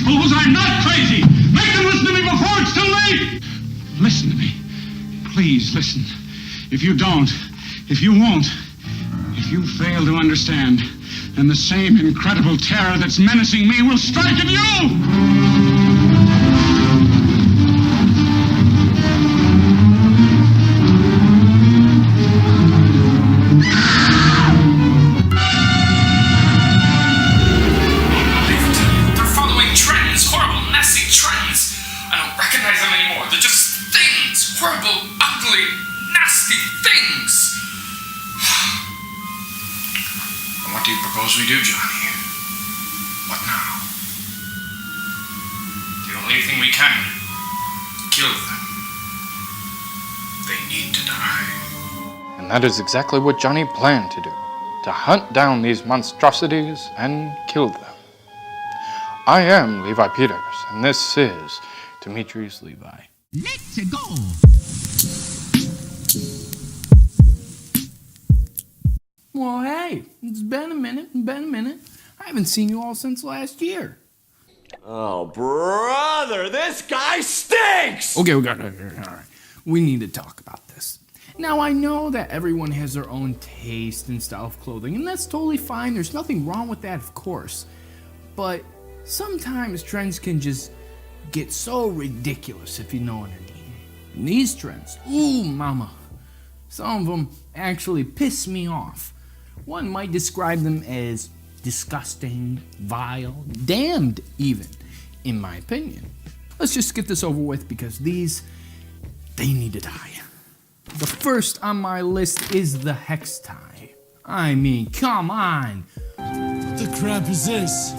fools. I'm not crazy. Make them listen to me before it's too late. Listen to me. Please listen. If you don't, if you won't, if you fail to understand, then the same incredible terror that's menacing me will strike at you! Horrible, ugly, nasty things! And what do you propose we do, Johnny? What now? The only thing we can do, kill them. They need to die. And that is exactly what Johnny planned to do, to hunt down these monstrosities and kill them. I am Levi Peters, and this is Demetrios Levi. Let's go! Well, hey, it's been a minute. I haven't seen you all since last year. Oh, brother, this guy stinks! Okay, all right. We need to talk about this. Now, I know that everyone has their own taste and style of clothing, and that's totally fine. There's nothing wrong with that, of course. But sometimes trends can just get so ridiculous, if you know what I mean. And these trends, ooh mama, some of them actually piss me off. One might describe them as disgusting, vile, damned even, in my opinion. Let's just get this over with because these, they need to die. The first on my list is the Hex Time. I mean, come on. What the crap is this?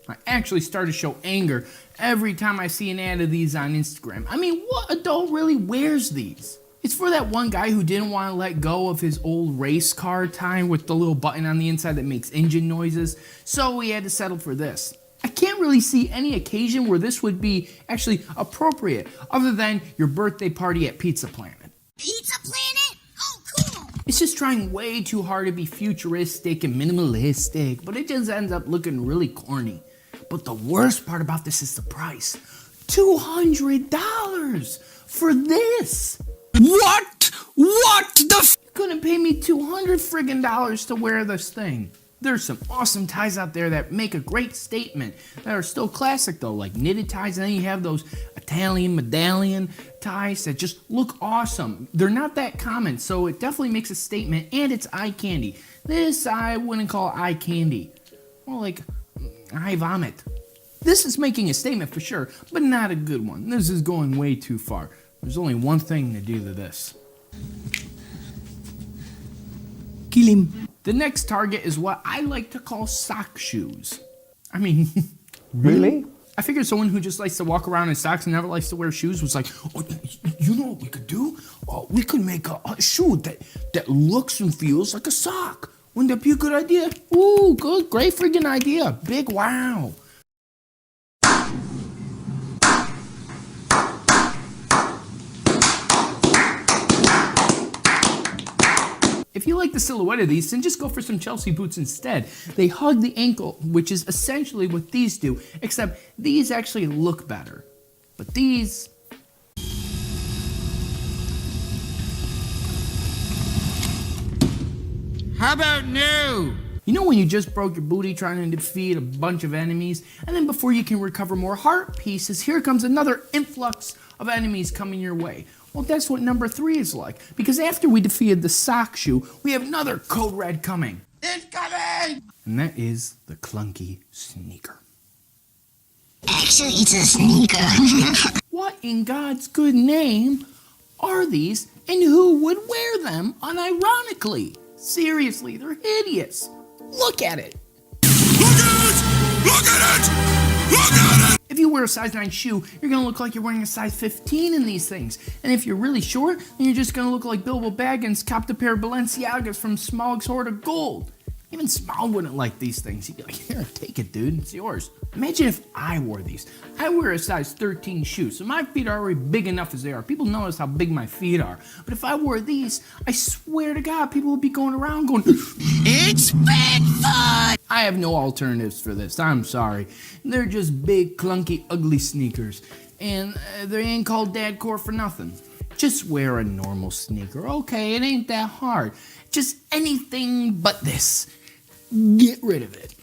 I actually start to show anger every time I see an ad of these on Instagram. I mean, what adult really wears these? It's for that one guy who didn't want to let go of his old race car tie with the little button on the inside that makes engine noises, so he had to settle for this. I can't really see any occasion where this would be actually appropriate, other than your birthday party at Pizza Planet. Pizza Planet? Oh, cool! It's just trying way too hard to be futuristic and minimalistic, but it just ends up looking really corny. But the worst part about this is the price. $200 for this! What? What the f? You couldn't pay me $200 friggin' to wear this thing. There's some awesome ties out there that make a great statement that are still classic though, like knitted ties, and then you have those Italian medallion ties that just look awesome. They're not that common, so it definitely makes a statement, and it's eye candy. This I wouldn't call eye candy. More like eye vomit. This is making a statement for sure, but not a good one. This is going way too far. There's only one thing to do to this. Kill him. The next target is what I like to call sock shoes. I mean, Really? I figured someone who just likes to walk around in socks and never likes to wear shoes was like, oh, you know what we could do? Oh, we could make a shoe that looks and feels like a sock. Wouldn't that be a good idea? Ooh, good, great friggin' idea. Big wow. If you like the silhouette of these, then just go for some Chelsea boots instead. They hug the ankle, which is essentially what these do, except these actually look better. But these... How about no? You know when you just broke your booty trying to defeat a bunch of enemies, and then before you can recover more heart pieces, here comes another influx of enemies coming your way. Well, that's what number 3 is like, because after we defeated the sock shoe, we have another code red coming. It's coming! And that is the Clunky Sneaker. Actually, it's a sneaker. What in God's good name are these, and who would wear them unironically? Seriously, they're hideous. Look at it. Look at it! Look at it! Look at it! If you wear a size 9 shoe, you're gonna look like you're wearing a size 15 in these things. And if you're really short, then you're just gonna look like Bilbo Baggins copped a pair of Balenciagas from Smaug's Hoard of Gold. Even Small wouldn't like these things. He'd be like, here, take it, dude. It's yours. Imagine if I wore these. I wear a size 13 shoe, so my feet are already big enough as they are. People notice how big my feet are. But if I wore these, I swear to God, people would be going around going, it's Bigfoot! I have no alternatives for this. I'm sorry. They're just big, clunky, ugly sneakers. And they ain't called dadcore for nothing. Just wear a normal sneaker. Okay, it ain't that hard. Just anything but this. Get rid of it.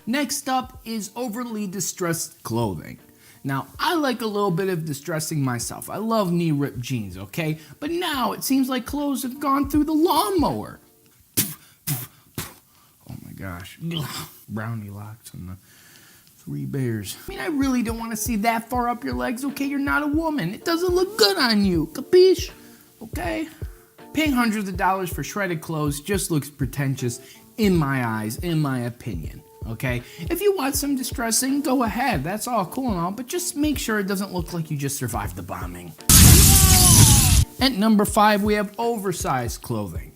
Next up is overly distressed clothing. Now, I like a little bit of distressing myself. I love knee-ripped jeans, okay? But now it seems like clothes have gone through the lawnmower. Oh my gosh. Brownie locks on the 3 bears. I mean, I really don't want to see that far up your legs, okay? You're not a woman. It doesn't look good on you. Capiche? Okay? Paying hundreds of dollars for shredded clothes just looks pretentious in my eyes, in my opinion, okay? If you want some distressing, go ahead. That's all cool and all, but just make sure it doesn't look like you just survived the bombing. At number 5, we have oversized clothing.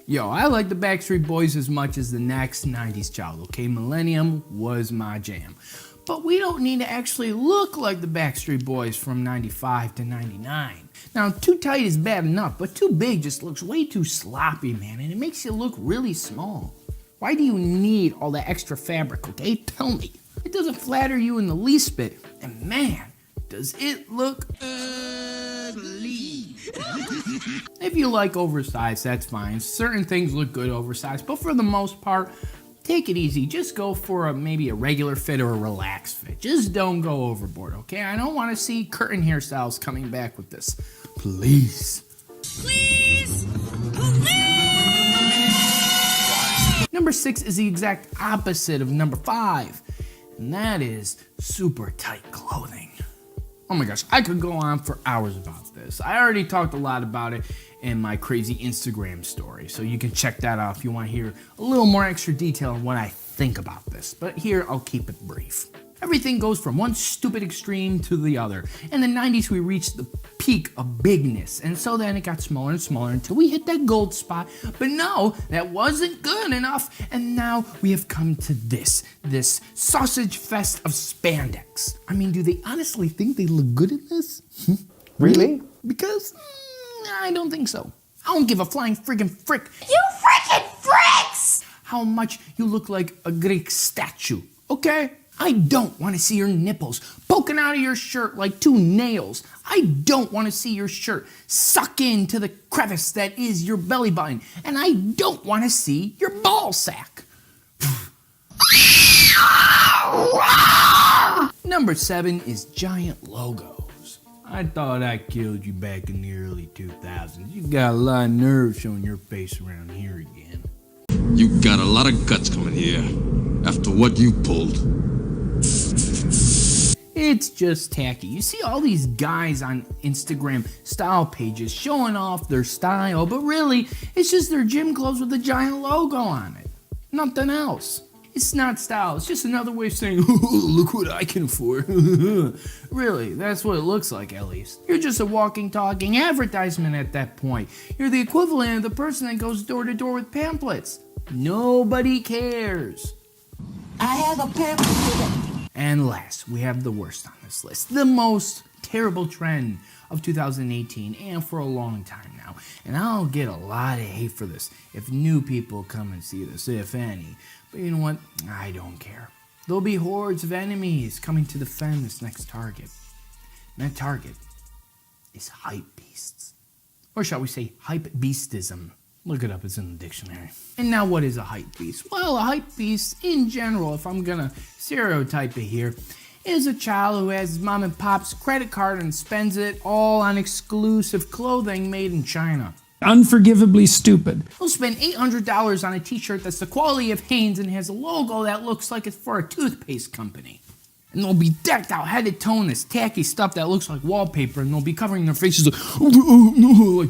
Yo, I like the Backstreet Boys as much as the next 90s child, okay? Millennium was my jam. But we don't need to actually look like the Backstreet Boys from 95 to 99. Now, too tight is bad enough, but too big just looks way too sloppy, man, and it makes you look really small. Why do you need all that extra fabric, okay? Tell me. It doesn't flatter you in the least bit, and man, does it look ugly. If you like oversized, that's fine. Certain things look good oversized, but for the most part, take it easy. Just go for maybe a regular fit or a relaxed fit. Just don't go overboard, okay? I don't want to see curtain hairstyles coming back with this. Please. Please! Please! Number 6 is the exact opposite of number 5, and that is super tight clothing. Oh my gosh, I could go on for hours about this. I already talked a lot about it in my crazy Instagram story, so you can check that out if you want to hear a little more extra detail on what I think about this. But here, I'll keep it brief. Everything goes from one stupid extreme to the other. In the 90s, we reached the peak of bigness, and so then it got smaller and smaller until we hit that gold spot. But no, that wasn't good enough, and now we have come to this sausage fest of spandex. I mean, do they honestly think they look good in this? Really? Because I don't think so. I don't give a flying friggin' frick. You freaking freaks! How much you look like a Greek statue, okay? I don't want to see your nipples poking out of your shirt like 2 nails. I don't want to see your shirt suck into the crevice that is your belly button. And I don't want to see your ball sack. Number 7 is giant logos. I thought I killed you back in the early 2000s. You got a lot of nerve showing your face around here again. You got a lot of guts coming here after what you pulled. It's just tacky. You see all these guys on Instagram style pages showing off their style, but really, it's just their gym clothes with a giant logo on it. Nothing else. It's not style. It's just another way of saying, look what I can afford. Really, that's what it looks like, at least. You're just a walking, talking advertisement at that point. You're the equivalent of the person that goes door to door with pamphlets. Nobody cares. I have a pamphlet for them. And last, we have the worst on this list. The most terrible trend of 2018 and for a long time now. And I'll get a lot of hate for this if new people come and see this, if any. But you know what? I don't care. There'll be hordes of enemies coming to defend this next target. And that target is hype beasts. Or shall we say hype beastism. Look it up, it's in the dictionary. And now what is a hype beast? Well, a hype beast in general, if I'm gonna stereotype it here, is a child who has his mom and pop's credit card and spends it all on exclusive clothing made in China. Unforgivably stupid. He'll spend $800 on a t-shirt that's the quality of Hanes and has a logo that looks like it's for a toothpaste company. And they'll be decked out head to toe in this tacky stuff that looks like wallpaper, and they'll be covering their faces like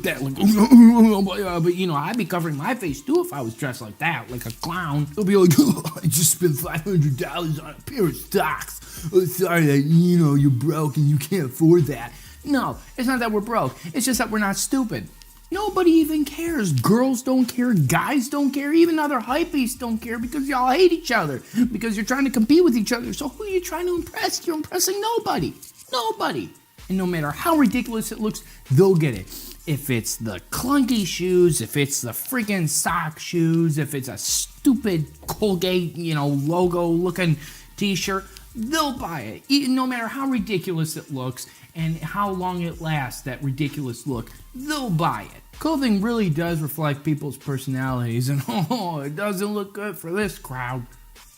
that. Like, but you know, I'd be covering my face too if I was dressed like that, like a clown. They'll be like, I just spent $500 on a pair of socks. Oh, sorry that, you know, you're broke and you can't afford that. No, it's not that we're broke. It's just that we're not stupid. Nobody even cares. Girls don't care, guys don't care, even other hypebeasts don't care because y'all hate each other, because you're trying to compete with each other. So who are you trying to impress? You're impressing nobody. Nobody. And no matter how ridiculous it looks, they'll get it. If it's the clunky shoes, if it's the freaking sock shoes, if it's a stupid Colgate, logo looking t-shirt, they'll buy it. No matter how ridiculous it looks and how long it lasts, that ridiculous look, they'll buy it. Clothing really does reflect people's personalities, and it doesn't look good for this crowd.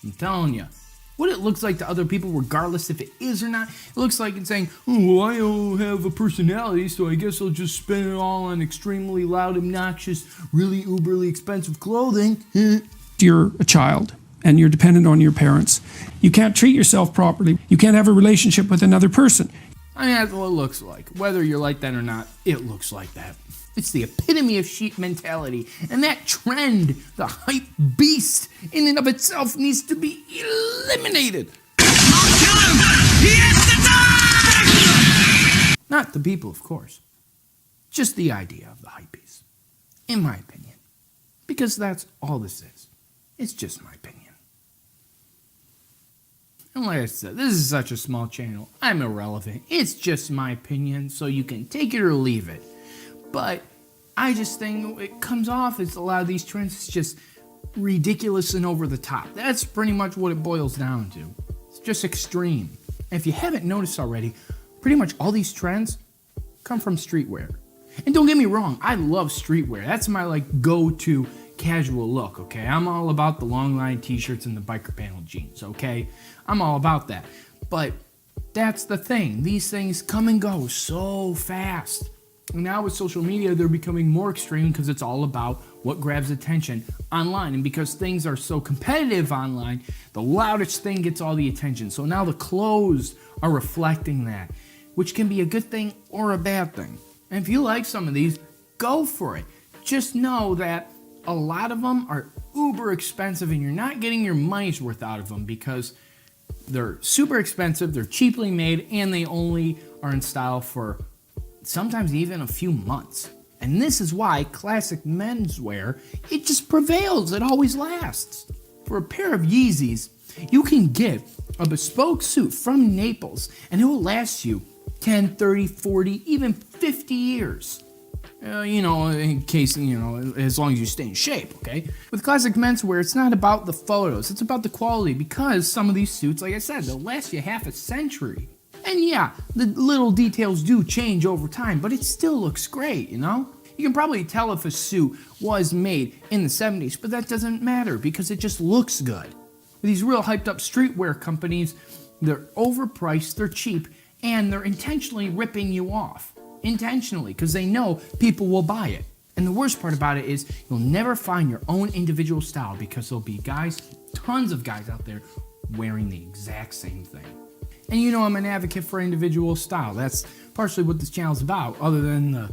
I'm telling you. What it looks like to other people, regardless if it is or not, it looks like it's saying, oh, well, I don't have a personality, so I guess I'll just spend it all on extremely loud, obnoxious, really uberly expensive clothing. You're a child and you're dependent on your parents. You can't treat yourself properly. You can't have a relationship with another person. I mean, that's what it looks like. Whether you're like that or not, it looks like that. It's the epitome of sheep mentality. And that trend, the hype beast, in and of itself needs to be eliminated. Don't kill him! He has to die! Not the people, of course. Just the idea of the hype beast. In my opinion. Because that's all this is. It's just my opinion. And like I said, this is such a small channel. I'm irrelevant. It's just my opinion, so you can take it or leave it. But I just think it comes off as a lot of these trends is just ridiculous and over the top. That's pretty much what it boils down to. It's just extreme. And if you haven't noticed already, pretty much all these trends come from streetwear. And don't get me wrong, I love streetwear. That's my go-to casual look, okay? I'm all about the long line t-shirts and the biker panel jeans, okay? I'm all about that. But that's the thing. These things come and go so fast. And now with social media, they're becoming more extreme because it's all about what grabs attention online. And because things are so competitive online, the loudest thing gets all the attention. So now the clothes are reflecting that, which can be a good thing or a bad thing. And if you like some of these, go for it. Just know that a lot of them are uber expensive and you're not getting your money's worth out of them because they're super expensive, they're cheaply made, and they only are in style for sometimes even a few months. And this is why classic menswear, it just prevails. It always lasts. For a pair of Yeezys, you can get a bespoke suit from Naples and it will last you 10, 30, 40, even 50 years. In case, as long as you stay in shape, okay? With classic menswear, it's not about the photos. It's about the quality because some of these suits, like I said, they'll last you half a century. And yeah, the little details do change over time, but it still looks great, You can probably tell if a suit was made in the 70s, but that doesn't matter because it just looks good. With these real hyped up streetwear companies, they're overpriced, they're cheap, and they're intentionally ripping you off. Intentionally, because they know people will buy it. And the worst part about it is you'll never find your own individual style because there'll be guys, tons of guys out there wearing the exact same thing. And I'm an advocate for individual style. That's partially what this channel's about, other than the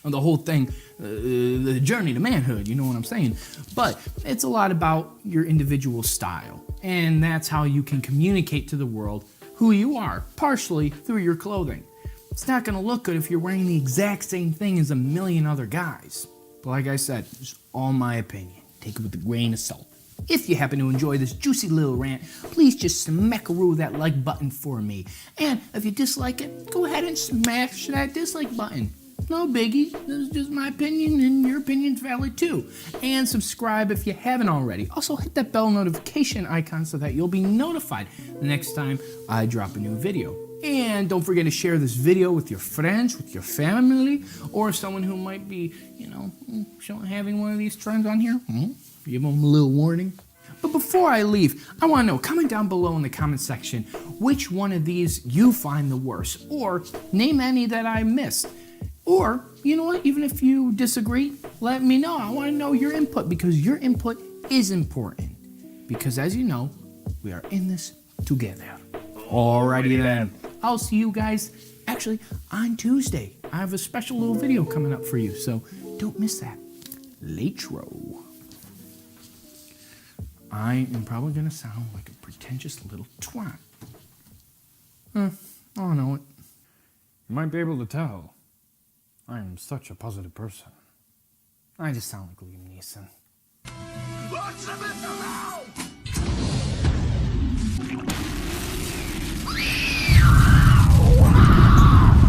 whole thing, the journey to manhood, you know what I'm saying? But it's a lot about your individual style. And that's how you can communicate to the world who you are, partially through your clothing. It's not going to look good if you're wearing the exact same thing as a million other guys. But like I said, it's all my opinion. Take it with a grain of salt. If you happen to enjoy this juicy little rant, please just smackaroo that like button for me. And if you dislike it, go ahead and smash that dislike button. No biggie. This is just my opinion, and your opinion's valid too. And subscribe if you haven't already. Also, hit that bell notification icon so that you'll be notified the next time I drop a new video. And don't forget to share this video with your friends, with your family, or someone who might be, having one of these trends on here. Give them a little warning. But before I leave, I want to know, comment down below in the comment section which one of these you find the worst, or name any that I missed. Or, you know what, even if you disagree, let me know. I want to know your input because your input is important. Because as you know, we are in this together. Alrighty then. I'll see you guys actually on Tuesday. I have a special little video coming up for you, so don't miss that. Latro. I am probably going to sound like a pretentious little twat. I don't know it. You might be able to tell I am such a positive person. I just sound like Liam Neeson. What's the matter?